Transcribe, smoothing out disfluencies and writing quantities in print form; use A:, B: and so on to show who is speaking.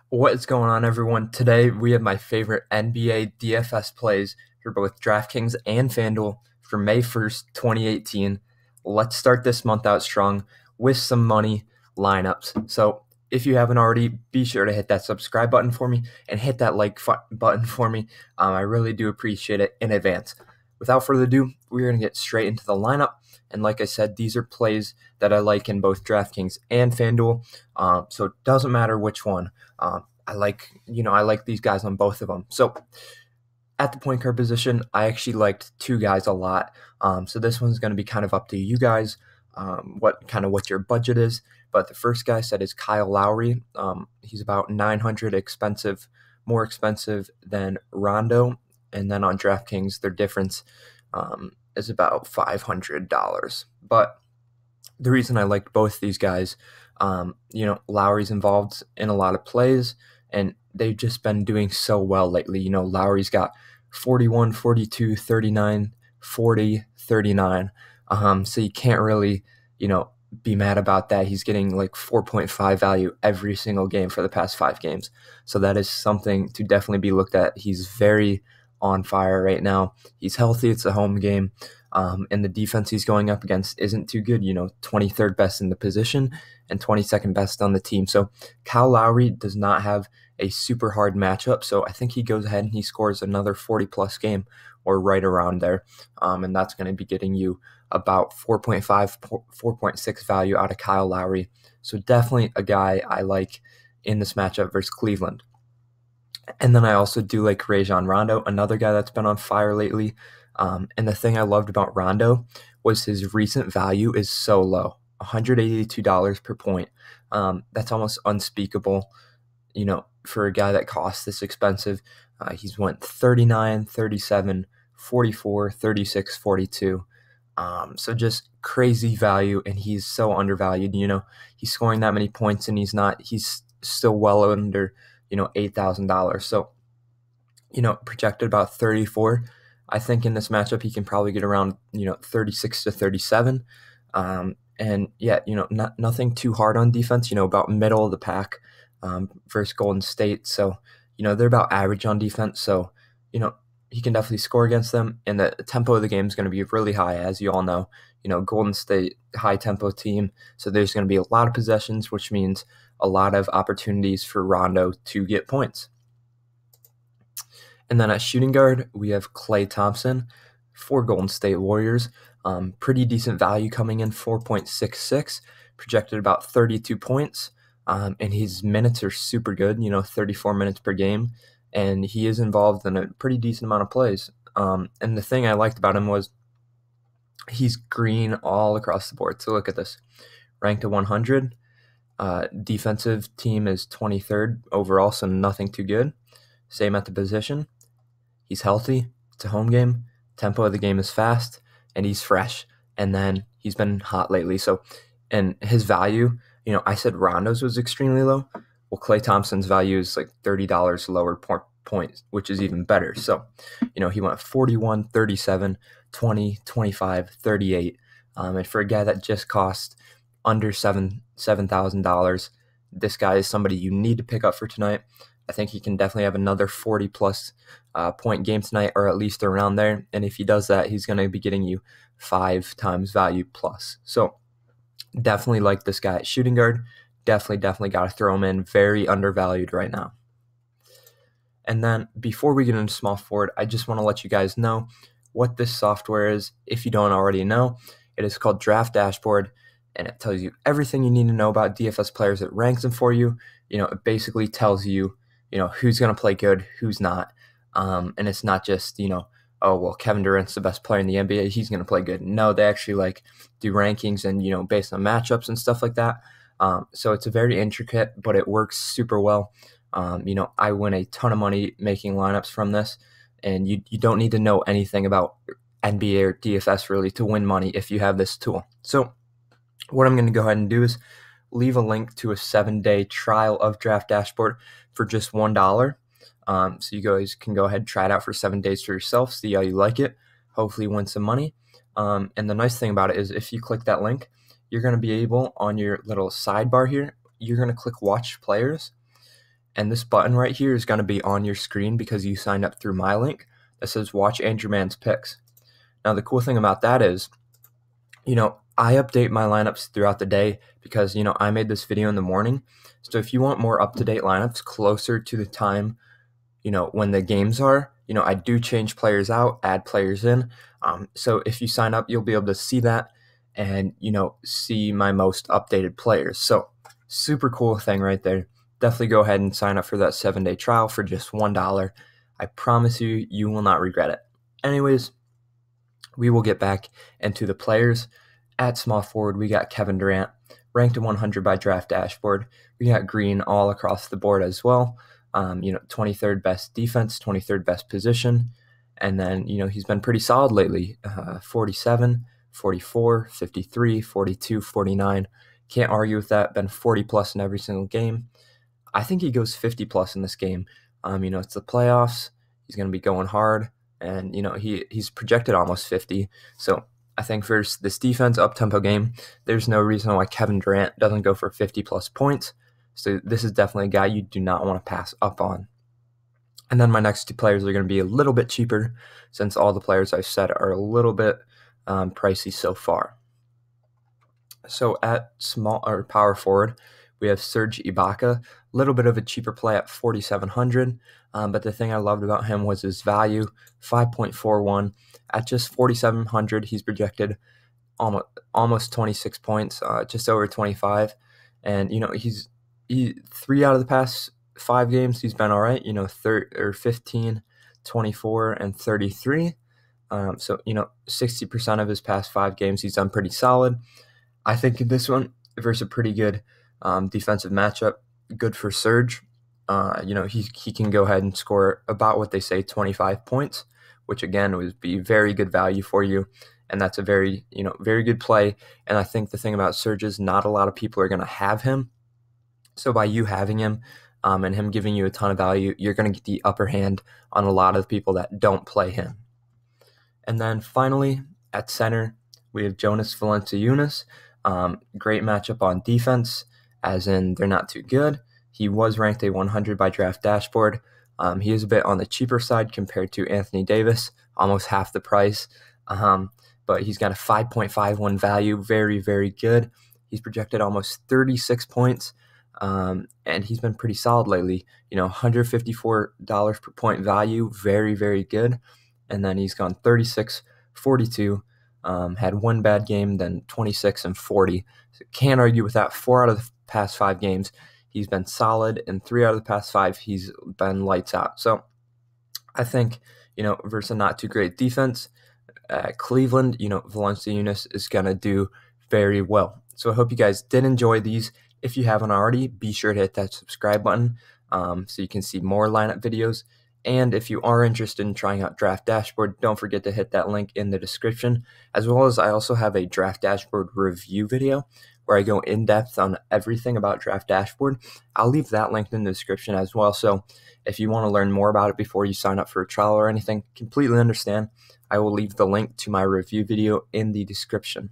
A: What is going on, everyone? Today we have my favorite NBA DFS plays for both DraftKings and FanDuel for May 1st, 2018. Let's start this month out strong with some money lineups. So, if you haven't already, be sure to hit that subscribe button for me and hit that button for me. I really do appreciate it in advance. Without further ado, we're going to get straight into the lineup. And like I said, these are plays that I like in both DraftKings and FanDuel. So it doesn't matter which one. I like these guys on both of them. So at the point guard position, I actually liked two guys a lot. So this one's going to be kind of up to you guys, what your budget is. But the first guy I said is Kyle Lowry. He's about 900 more expensive than Rondo. And then on DraftKings, their difference is about $500. But the reason I liked both these guys, Lowry's involved in a lot of plays, and they've just been doing so well lately. Lowry's got 41, 42, 39, 40, 39. So you can't really, be mad about that. He's getting like 4.5 value every single game for the past 5 games. So that is something to definitely be looked at. He's very on fire right now. He's healthy. It's a home game. And the defense he's going up against isn't too good, 23rd best in the position and 22nd best on the team. So Kyle Lowry does not have a super hard matchup. So I think he goes ahead and he scores another 40-plus game or right around there. And that's going to be getting you about 4.5, 4.6 value out of Kyle Lowry. So definitely a guy I like in this matchup versus Cleveland. And then I also do like Rajon Rondo, another guy that's been on fire lately. And the thing I loved about Rondo was his recent value is so low, $182 per point. That's almost unspeakable, for a guy that costs this expensive. He's went 39, 37, 44, 36, 42. So just crazy value, and he's so undervalued. He's scoring that many points, and he's still well under, $8,000. So, projected about 34. I think in this matchup he can probably get around 36 to 37, and yeah, nothing too hard on defense. About middle of the pack versus Golden State. So they're about average on defense. So he can definitely score against them, and the tempo of the game is going to be really high, as you all know. Golden State high tempo team, so there's going to be a lot of possessions, which means a lot of opportunities for Rondo to get points. And then at shooting guard, we have Klay Thompson for Golden State Warriors. Pretty decent value coming in, 4.66, projected about 32 points. And his minutes are super good, 34 minutes per game. And he is involved in a pretty decent amount of plays. And the thing I liked about him was he's green all across the board. So look at this. Ranked to 100. Defensive team is 23rd overall, so nothing too good. Same at the position. He's healthy. It's a home game. Tempo of the game is fast, and he's fresh. And then he's been hot lately. So, and his value, I said Rondo's was extremely low. Well, Klay Thompson's value is like $30 lower points, which is even better. So, he went 41, 37, 20, 25, 38. And for a guy that just cost under $7,000, this guy is somebody you need to pick up for tonight. I think he can definitely have another 40-plus point game tonight, or at least around there. And if he does that, he's going to be getting you 5 times value plus. So definitely like this guy at shooting guard. Definitely got to throw him in. Very undervalued right now. And then before we get into small forward, I just want to let you guys know what this software is. If you don't already know, it is called Draft Dashboard, and it tells you everything you need to know about DFS players. It ranks them for you. It basically tells you, who's going to play good, who's not. And it's not just, oh, well, Kevin Durant's the best player in the NBA, he's going to play good. No, they actually do rankings and, based on matchups and stuff like that. So it's a very intricate, but it works super well. I win a ton of money making lineups from this, and you don't need to know anything about NBA or DFS really to win money if you have this tool. So what I'm going to go ahead and do is leave a link to a 7-day trial of Draft Dashboard for just $1. So you guys can go ahead and try it out for 7 days for yourself, see how you like it, hopefully win some money. And the nice thing about it is if you click that link, you're going to be able, on your little sidebar here, you're going to click Watch Players. And this button right here is going to be on your screen because you signed up through my link that says watch Andrew Mann's picks. Now, the cool thing about that is, I update my lineups throughout the day because, I made this video in the morning. So if you want more up-to-date lineups closer to the time, when the games are, I do change players out, add players in. So if you sign up, you'll be able to see that and, see my most updated players. So super cool thing right there. Definitely go ahead and sign up for that 7-day trial for just $1. I promise you, you will not regret it. Anyways, we will get back into the players. At small forward, we got Kevin Durant, ranked at 100 by Draft Dashboard. We got Green all across the board as well. 23rd best defense, 23rd best position. And then, he's been pretty solid lately. 47, 44, 53, 42, 49. Can't argue with that. Been 40 plus in every single game. I think he goes 50 plus in this game. It's the playoffs. He's going to be going hard. And, he's projected almost 50. So I think for this defense up-tempo game, there's no reason why Kevin Durant doesn't go for 50 plus points. So this is definitely a guy you do not want to pass up on. And then my next two players are going to be a little bit cheaper since all the players I've said are a little bit pricey so far. So at small or power forward, we have Serge Ibaka, a little bit of a cheaper play at 4,700. But the thing I loved about him was his value, 5.41. At just 4,700, he's projected almost 26 points, just over 25. And, he's 3 out of the past 5 games, he's been all right, 15, 24, and 33. So, 60% of his past 5 games, he's done pretty solid. I think in this one, versus a pretty good defensive matchup, good for Serge. He can go ahead and score about what they say, 25 points, which again would be very good value for you. And that's a very good play. And I think the thing about Serge is not a lot of people are going to have him. So by you having him and him giving you a ton of value, you're going to get the upper hand on a lot of the people that don't play him. And then finally, at center, we have Jonas Valanciunas. Great matchup on defense, as in they're not too good. He was ranked a 100 by Draft Dashboard. He is a bit on the cheaper side compared to Anthony Davis, almost half the price. But he's got a 5.51 value, very, very good. He's projected almost 36 points, and he's been pretty solid lately. $154 per point value, very, very good. And then he's gone 36, 42, had one bad game, then 26 and 40. So can't argue with that. 4 out of the past 5 games, he's been solid, and 3 out of the past 5, he's been lights out. So I think, versus a not too great defense, Cleveland, Valanciunas is going to do very well. So I hope you guys did enjoy these. If you haven't already, be sure to hit that subscribe button so you can see more lineup videos. And if you are interested in trying out Draft Dashboard, don't forget to hit that link in the description, as well as I also have a Draft Dashboard review video where I go in depth on everything about Draft Dashboard. I'll leave that linked in the description as well. So if you want to learn more about it before you sign up for a trial or anything, completely understand. I will leave the link to my review video in the description.